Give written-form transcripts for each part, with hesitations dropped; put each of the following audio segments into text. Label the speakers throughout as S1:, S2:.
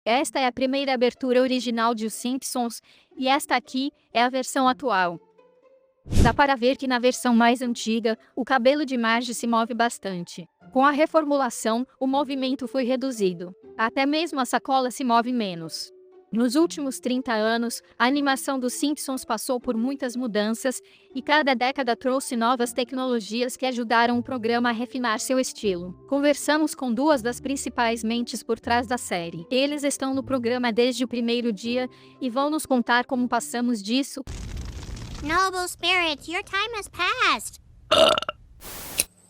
S1: Esta é a primeira abertura original de Os Simpsons, e esta aqui é a versão atual. Dá para ver que na versão mais antiga, o cabelo de Marge se move bastante. Com a reformulação, o movimento foi reduzido. Até mesmo a sacola se move menos. Nos últimos 30 anos, a animação dos Simpsons passou por muitas mudanças, e cada década trouxe novas tecnologias que ajudaram o programa a refinar seu estilo. Conversamos com duas das principais mentes por trás da série. Eles estão no programa desde o primeiro dia e vão nos contar como passamos disso.
S2: Noble Spirit, your time has passed.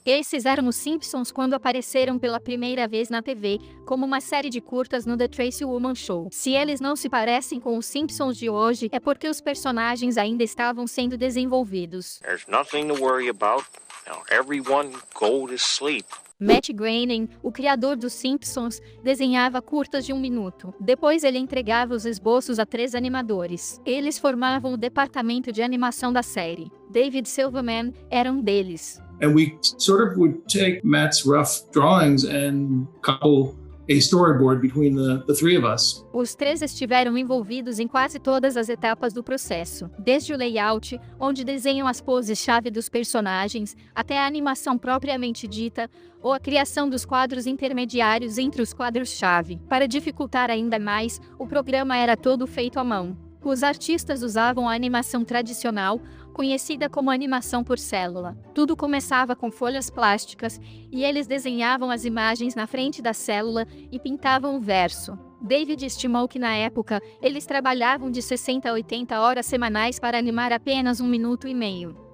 S1: Esses eram os Simpsons quando apareceram pela primeira vez na TV, como uma série de curtas no The Tracy Ullman Show. Se eles não se parecem com os Simpsons de hoje, é porque os personagens ainda estavam sendo desenvolvidos.
S3: There's nothing to worry about. Now everyone go to sleep.
S1: Matt Groening, o criador dos Simpsons, desenhava curtas de 1 minuto. Depois ele entregava os esboços a 3 animadores. Eles formavam o departamento de animação da série. David Silverman era um deles.
S4: And we sort of would take Matt's rough drawings and couple a storyboard between the three of us.
S1: Os 3 estiveram envolvidos em quase todas as etapas do processo, desde o layout, onde desenham as poses-chave dos personagens, até a animação propriamente dita, ou a criação dos quadros intermediários entre os quadros-chave. Para dificultar ainda mais, o programa era todo feito à mão. Os artistas usavam a animação tradicional, conhecida como animação por célula. Tudo começava com folhas plásticas, e eles desenhavam as imagens na frente da célula e pintavam o verso. David estimou que na época, eles trabalhavam de 60 a 80 horas semanais para animar apenas 1,5 minutos.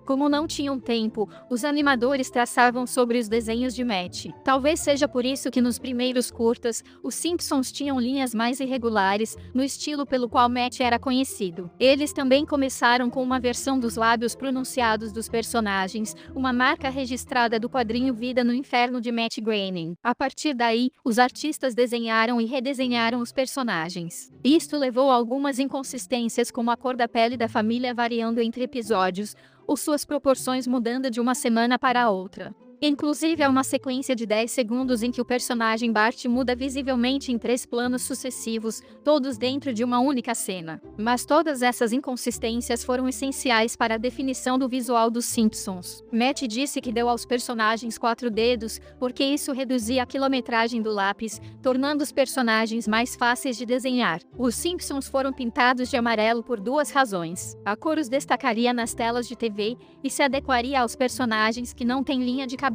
S1: Como não tinham tempo, os animadores traçavam sobre os desenhos de Matt. Talvez seja por isso que nos primeiros curtas, os Simpsons tinham linhas mais irregulares, no estilo pelo qual Matt era conhecido. Eles também começaram com uma versão dos lábios pronunciados dos personagens, uma marca registrada do quadrinho Vida no Inferno de Matt Groening. A partir daí, os artistas desenharam e redesenharam os personagens. Isto levou a algumas inconsistências, como a cor da pele da família variando entre episódios, ou suas proporções mudando de uma semana para a outra. Inclusive, há uma sequência de 10 segundos em que o personagem Bart muda visivelmente em 3 planos sucessivos, todos dentro de uma única cena. Mas todas essas inconsistências foram essenciais para a definição do visual dos Simpsons. Matt disse que deu aos personagens 4 dedos, porque isso reduzia a quilometragem do lápis, tornando os personagens mais fáceis de desenhar. Os Simpsons foram pintados de amarelo por 2 razões. A cor os destacaria nas telas de TV e se adequaria aos personagens que não têm linha de cabelo.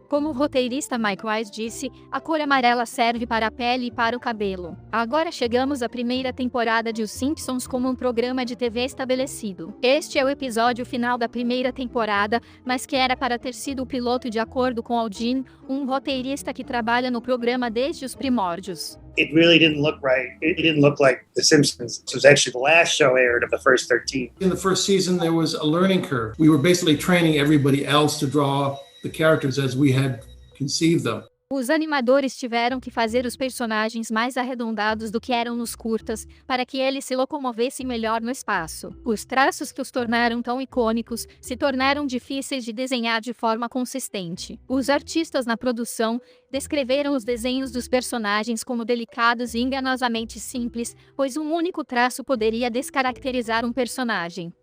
S1: Como o roteirista Mike Wise disse, a cor amarela serve para a pele e para o cabelo. Agora chegamos à primeira temporada de Os Simpsons como um programa de TV estabelecido. Este é o episódio final da primeira temporada, mas que era para ter sido o piloto de acordo com Al Jean, um roteirista que trabalha no programa desde os primórdios.
S5: It really didn't look right. It didn't look like The Simpsons. It was actually the last show aired of the first 13.
S4: In the first season, there was a learning curve. We were basically training everybody else to draw the characters as we had conceived them.
S1: Os animadores tiveram que fazer os personagens mais arredondados do que eram nos curtas, para que eles se locomovessem melhor no espaço. Os traços que os tornaram tão icônicos se tornaram difíceis de desenhar de forma consistente. Os artistas na produção descreveram os desenhos dos personagens como delicados e enganosamente simples, pois um único traço poderia descaracterizar um personagem.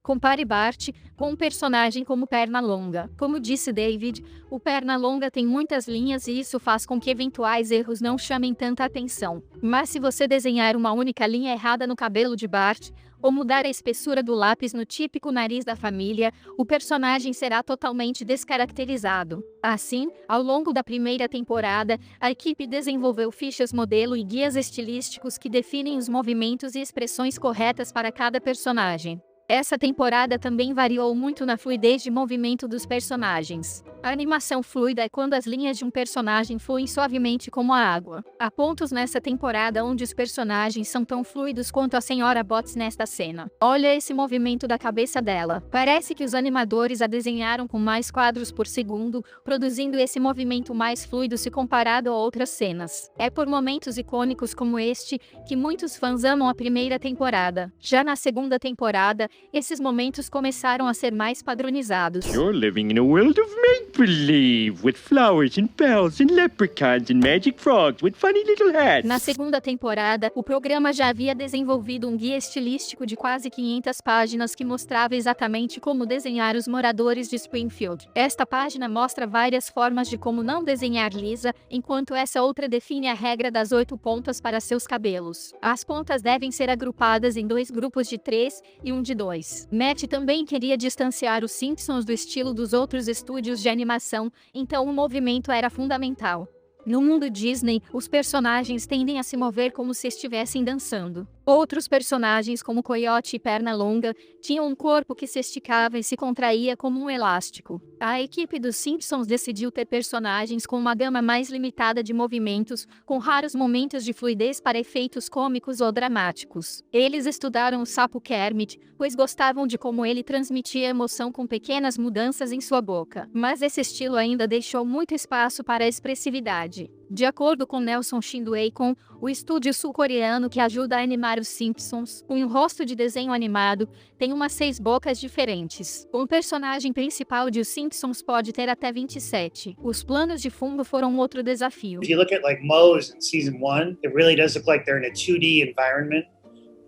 S1: Compare Bart com um personagem como Pernalonga. Como disse David, o Pernalonga tem muitas linhas e isso faz com que eventuais erros não chamem tanta atenção. Mas se você desenhar uma única linha errada no cabelo de Bart, ou mudar a espessura do lápis no típico nariz da família, o personagem será totalmente descaracterizado. Assim, ao longo da primeira temporada, a equipe desenvolveu fichas modelo e guias estilísticos que definem os movimentos e expressões corretas para cada personagem. Essa temporada também variou muito na fluidez de movimento dos personagens. A animação fluida é quando as linhas de um personagem fluem suavemente como a água. Há pontos nessa temporada onde os personagens são tão fluidos quanto a Sra. Botts nesta cena. Olha esse movimento da cabeça dela. Parece que os animadores a desenharam com mais quadros por segundo, produzindo esse movimento mais fluido se comparado a outras cenas. É por momentos icônicos como este que muitos fãs amam a primeira temporada. Já na segunda temporada, esses momentos começaram a ser mais padronizados.
S6: You're living in a world of make-believe, with flowers and bells and leprechauns and magic frogs with funny little hats.
S1: Na segunda temporada, o programa já havia desenvolvido um guia estilístico de quase 500 páginas que mostrava exatamente como desenhar os moradores de Springfield. Esta página mostra várias formas de como não desenhar lisa, enquanto essa outra define a regra das 8 pontas para seus cabelos. As pontas devem ser agrupadas em 2 grupos de 3 e um de 2. Matt também queria distanciar os Simpsons do estilo dos outros estúdios de animação, então o movimento era fundamental. No mundo Disney, os personagens tendem a se mover como se estivessem dançando. Outros personagens, como Coyote e Pernalonga, tinham um corpo que se esticava e se contraía como um elástico. A equipe dos Simpsons decidiu ter personagens com uma gama mais limitada de movimentos, com raros momentos de fluidez para efeitos cômicos ou dramáticos. Eles estudaram o sapo Kermit, pois gostavam de como ele transmitia emoção com pequenas mudanças em sua boca. Mas esse estilo ainda deixou muito espaço para a expressividade. De acordo com Nelson Shindueikon, o estúdio sul-coreano que ajuda a animar os Simpsons, um rosto de desenho animado tem umas 6 bocas diferentes. O personagem principal de Os Simpsons pode ter até 27. Os planos de fundo foram outro desafio.
S5: If you look at like Moe's in season 1, it really does look like they're in a 2D environment.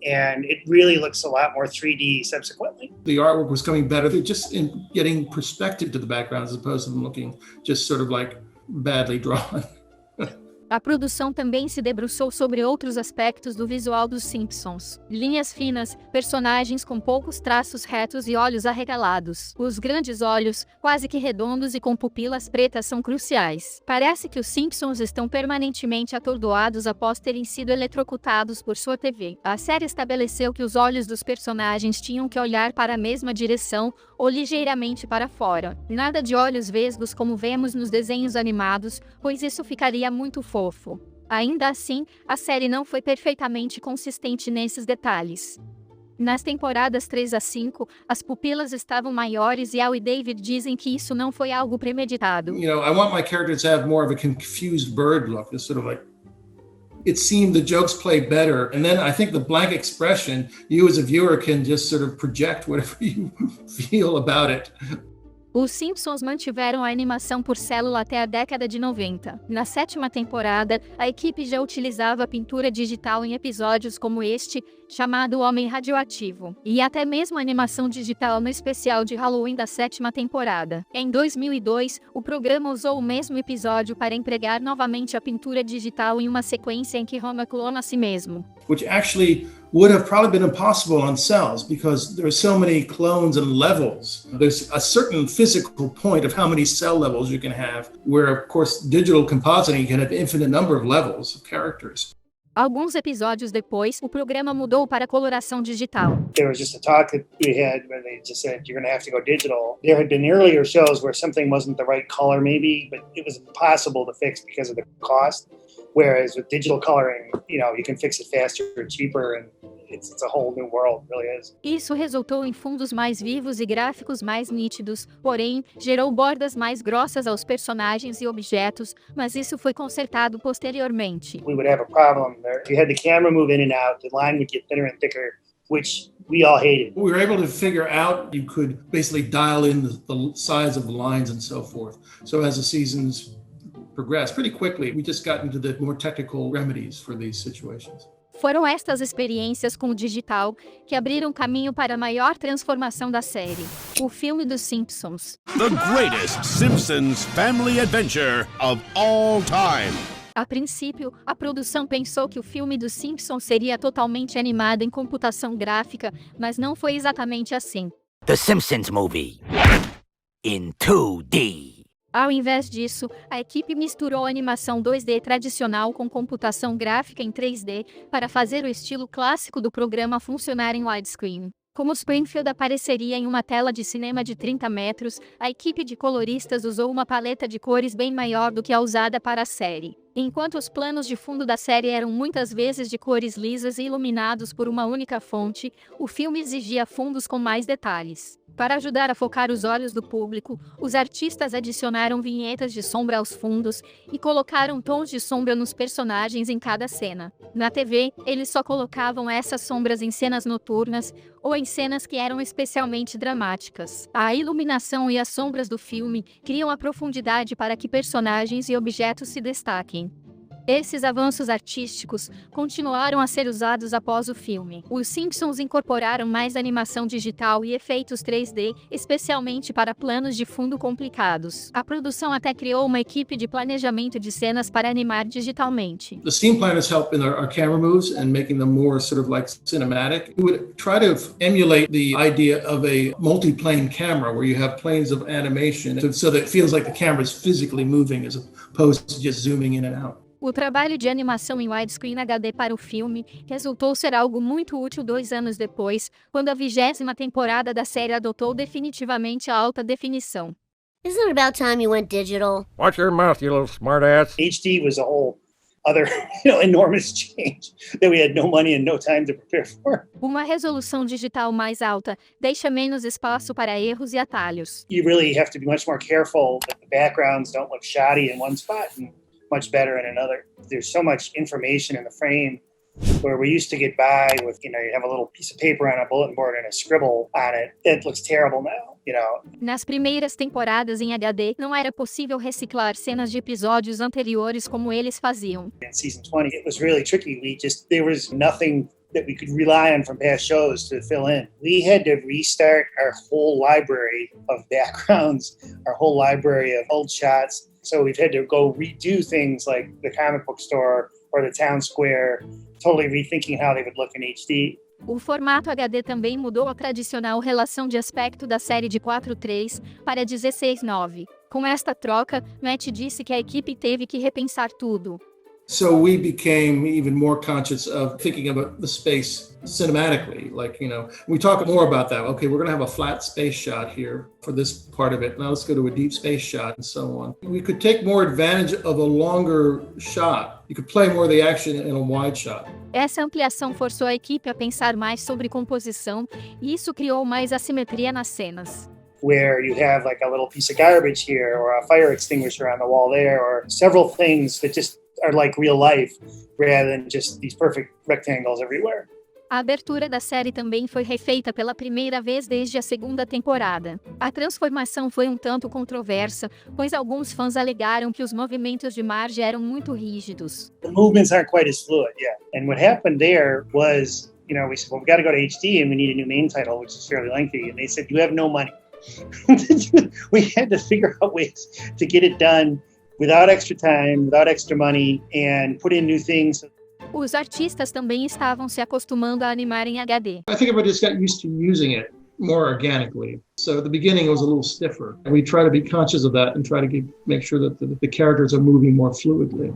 S5: And it really looks a lot more 3D subsequently.
S4: The artwork was coming better. They're just in getting perspective to the background as opposed to them looking just sort of like badly drawn.
S1: A produção também se debruçou sobre outros aspectos do visual dos Simpsons. Linhas finas, personagens com poucos traços retos e olhos arregalados. Os grandes olhos, quase que redondos e com pupilas pretas, são cruciais. Parece que os Simpsons estão permanentemente atordoados após terem sido eletrocutados por sua TV. A série estabeleceu que os olhos dos personagens tinham que olhar para a mesma direção ou ligeiramente para fora. Nada de olhos vesgos como vemos nos desenhos animados, pois isso ficaria muito fofo. Ainda assim, a série não foi perfeitamente consistente nesses detalhes. Nas temporadas 3 a 5, as pupilas estavam maiores e Al e David dizem que isso não foi algo premeditado.
S4: You know, I want my characters to have more of a confused bird look. It's sort of like, it seemed the jokes play better. And then I think the blank expression, you as a viewer can just sort of project whatever you feel about it.
S1: Os Simpsons mantiveram a animação por célula até a década de 90. Na 7ª temporada, a equipe já utilizava pintura digital em episódios como este, chamado Homem Radioativo, e até mesmo animação digital no especial de Halloween da 7ª temporada. Em 2002, o programa usou o mesmo episódio para empregar novamente a pintura digital em uma sequência em que Homer clona a si mesmo.
S4: Which actually would have probably been impossible on cells because there are so many clones and levels. There's a certain physical point of how many cell levels you can have, where of course digital compositing can have infinite number of levels of characters.
S1: Alguns episódios depois, o programa mudou para coloração digital.
S5: There was just a talk that we had where they just said you're going to have to go digital. There had been earlier shows where something wasn't the right color maybe, but it was impossible to fix because of the cost. Whereas with digital coloring, you know, you can fix it faster and cheaper, and it's a whole new world, it really is.
S1: Isso resultou em fundos mais vivos e gráficos mais nítidos, porém, gerou bordas mais grossas aos personagens e objetos, mas isso foi consertado posteriormente.
S5: We would have a problem there. You had the camera move in and out, the line would get thinner and thicker, which we all hated.
S4: We were able to figure out you could basically dial in the size of the lines and so forth. So as the seasons progressed pretty quickly, we just got into the more technical remedies for these situations.
S1: Foram estas experiências com o digital que abriram caminho para a maior transformação da série, o filme dos Simpsons.
S7: The greatest Simpsons family adventure of all time.
S1: A princípio, a produção pensou que o filme dos Simpsons seria totalmente animado em computação gráfica, mas não foi exatamente assim.
S8: The Simpsons movie in 2D.
S1: Ao invés disso, a equipe misturou a animação 2D tradicional com computação gráfica em 3D para fazer o estilo clássico do programa funcionar em widescreen. Como Springfield apareceria em uma tela de cinema de 30 metros, a equipe de coloristas usou uma paleta de cores bem maior do que a usada para a série. Enquanto os planos de fundo da série eram muitas vezes de cores lisas e iluminados por uma única fonte, o filme exigia fundos com mais detalhes. Para ajudar a focar os olhos do público, os artistas adicionaram vinhetas de sombra aos fundos e colocaram tons de sombra nos personagens em cada cena. Na TV, eles só colocavam essas sombras em cenas noturnas ou em cenas que eram especialmente dramáticas. A iluminação e as sombras do filme criam a profundidade para que personagens e objetos se destaquem. Esses avanços artísticos continuaram a ser usados após o filme. Os Simpsons incorporaram mais animação digital e efeitos 3D, especialmente para planos de fundo complicados. A produção até criou uma equipe de planejamento de cenas para animar digitalmente.
S4: The scene planners help in our camera moves and making them more sort of like cinematic. We would try to emulate the idea of a multi-plane camera where you have planes of animation so that it feels like the camera is physically moving as opposed to just zooming in and out.
S1: O trabalho de animação em widescreen HD para o filme resultou ser algo muito útil 2 anos depois, quando a 20ª temporada da série adotou definitivamente a alta definição.
S2: Isn't it about time you went digital?
S3: Watch your mouth, you little smartass.
S5: HD was a whole other, enormous change that we had no money and no time to prepare for.
S1: Uma resolução digital mais alta deixa menos espaço para erros e atalhos.
S5: You really have to be much more careful that the backgrounds don't look shoddy in one spot and much better in another. There's so much information in the frame where we used to get by with, you have a little piece of paper on a bulletin board and a scribble on it. It looks terrible now,
S1: Nas primeiras temporadas em HD, não era possível reciclar cenas de episódios anteriores como eles faziam.
S5: In season 20, it was really tricky. There was nothing that we could rely on from past shows to fill in. We had to restart our whole library of backgrounds, our whole library of old shots. So we've had to go redo things like the comic book store or the town square, totally rethinking how they would look in HD.
S1: O formato HD também mudou a tradicional relação de aspecto da série de 4:3 para 16:9. Com esta troca, Matt disse que a equipe teve que repensar tudo.
S4: So we became even more conscious of thinking about the space cinematically. We talk more about that. Okay, we're going to have a flat space shot here for this part of it. Now let's go to a deep space shot and so on. We could take more advantage of a longer shot. You could play more of the action in a wide shot.
S1: Essa ampliação forçou a equipe a pensar mais sobre composição e isso criou mais assimetria nas cenas.
S5: Where you have like a little piece of garbage here or a fire extinguisher on the wall there or several things that just are like real life rather than just these perfect rectangles everywhere.
S1: A abertura da série também foi refeita pela primeira vez desde a 2ª temporada. A transformação foi um tanto controversa, pois alguns fãs alegaram que os movimentos de Marge eram muito rígidos.
S5: The movements aren't quite as fluid, yeah. And what happened there was, we said, well, we got to go to HD and we need a new main title, which is fairly lengthy. And they said, you have no money. We had to figure out ways to get it done without extra time, without extra money, and put in new things.
S1: Os artistas também estavam se acostumando a animar em HD.
S4: I think everybody just got used to using it more organically. So at the beginning it was a little stiffer. And we try to be conscious of that and try to make sure that the characters are moving more fluidly.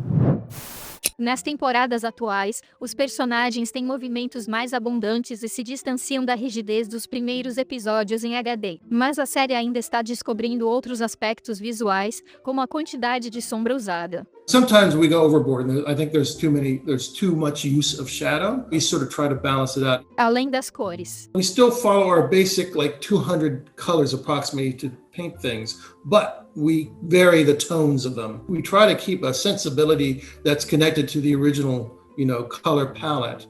S1: Nas temporadas atuais, os personagens têm movimentos mais abundantes e se distanciam da rigidez dos primeiros episódios em HD. Mas a série ainda está descobrindo outros aspectos visuais, como a quantidade de sombra usada.
S4: Sometimes we go overboard. I think there's too much use of shadow. We sort of try to balance it out.
S1: Além das cores.
S4: We still follow our basic 200 colors approximately to paint things, but we vary the tones of them. We try to keep a sensibility that's connected to the original, color palette.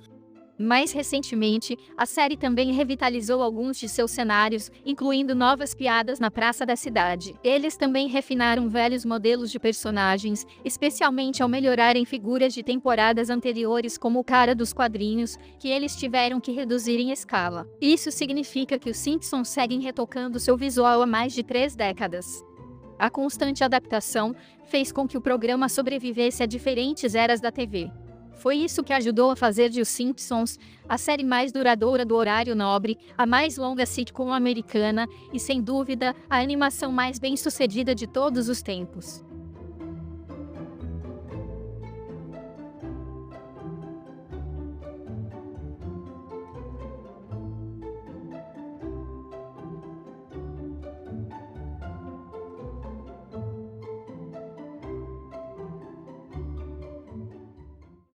S1: Mais recentemente, a série também revitalizou alguns de seus cenários, incluindo novas piadas na praça da cidade. Eles também refinaram velhos modelos de personagens, especialmente ao melhorarem figuras de temporadas anteriores como o cara dos quadrinhos, que eles tiveram que reduzir em escala. Isso significa que os Simpsons seguem retocando seu visual há mais de 3 décadas. A constante adaptação fez com que o programa sobrevivesse a diferentes eras da TV. Foi isso que ajudou a fazer de Os Simpsons a série mais duradoura do horário nobre, a mais longa sitcom americana e, sem dúvida, a animação mais bem-sucedida de todos os tempos.